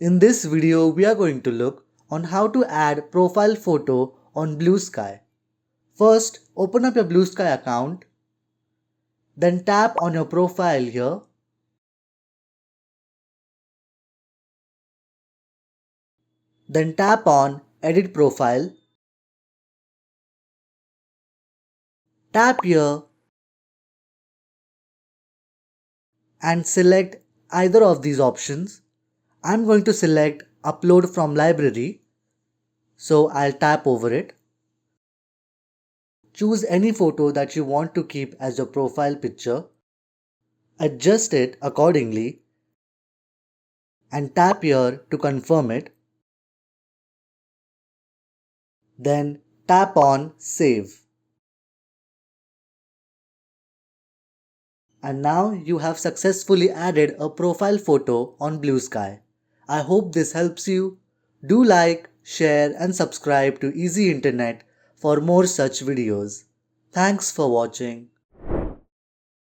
In this video, we are going to look on how to add profile photo on Bluesky. First, open up your Bluesky account. Then tap on your profile here. Then tap on Edit Profile. Tap here and select either of these options. I'm going to select Upload from Library, so I'll tap over it. Choose any photo that you want to keep as your profile picture. Adjust it accordingly and tap here to confirm it. Then tap on Save. And now you have successfully added a profile photo on Bluesky. I hope this helps you. Do like, share and subscribe to Easy Internet for more such videos. Thanks for watching.